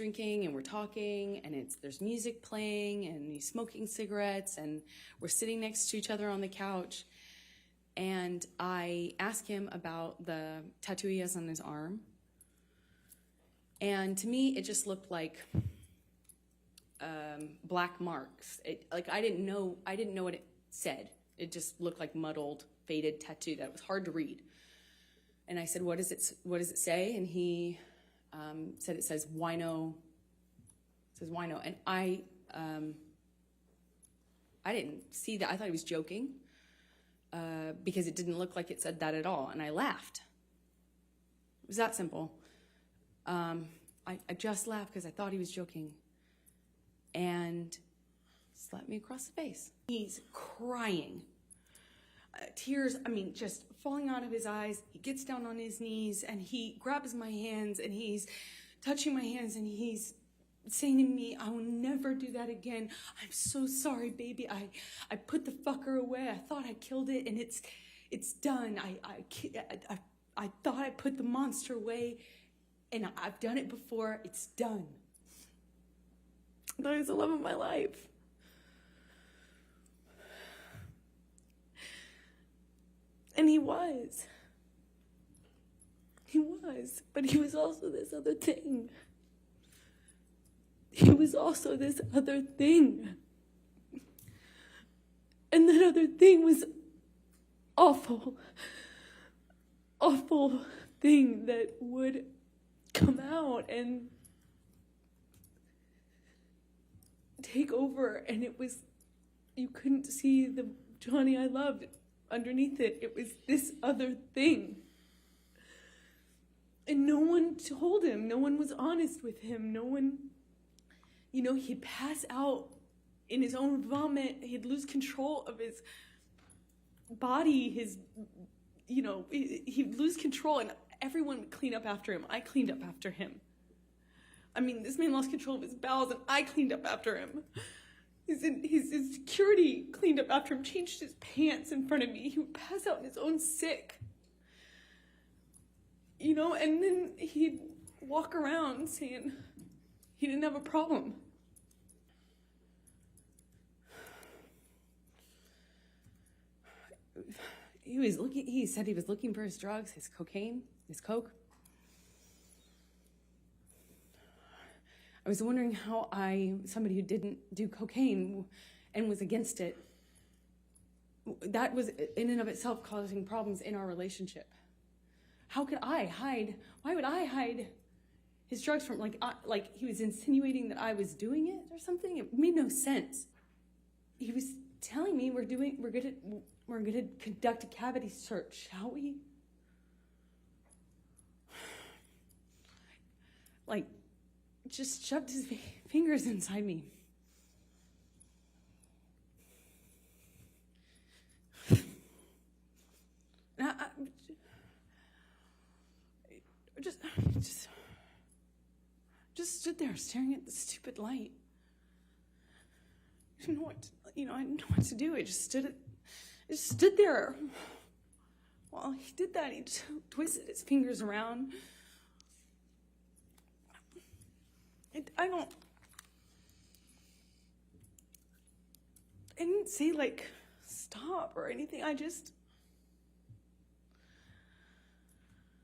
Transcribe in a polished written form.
drinking and we're talking and there's music playing and he's smoking cigarettes and we're sitting next to each other on the couch. And I ask him about the tattoo he has on his arm. And to me, it just looked like black marks. I didn't know what it said. It just looked like muddled, faded tattoo that was hard to read. And I said, what does it say? And he said it says wino. It says wino. And I didn't see that. I thought he was joking because it didn't look like it said that at all. And I laughed. It was that simple. I just laughed because I thought he was joking. And slapped me across the face. He's crying. Tears, just falling out of his eyes. He gets down on his knees and he grabs my hands and he's touching my hands and he's saying to me, I will never do that again. I'm so sorry, baby. I put the fucker away. I thought I killed it and it's done. I thought I put the monster away and I've done it before. It's done. I thought he was the love of my life. And he was, but he was also this other thing. He was also this other thing. And that other thing was awful thing that would come out and take over. And it was, you couldn't see the Johnny I loved underneath it. It was this other thing. And no one told him. No one was honest with him. No one, he'd pass out in his own vomit. He'd lose control of his body. He'd lose control and everyone would clean up after him. I cleaned up after him. This man lost control of his bowels and I cleaned up after him. His security cleaned up after him, changed his pants in front of me. He would pass out in his own sick. And then he'd walk around saying he didn't have a problem. He said he was looking for his drugs, his cocaine, his coke. I was wondering how somebody who didn't do cocaine and was against it, that was in and of itself causing problems in our relationship. How could I hide? Why would I hide his drugs from, like he was insinuating that I was doing it or something? It made no sense. He was telling me we're gonna conduct a cavity search, shall we? Just shoved his fingers inside me. And I just stood there staring at the stupid light. I didn't know what to do. I just stood there. While he did that, he just twisted his fingers around. I didn't say stop or anything. I just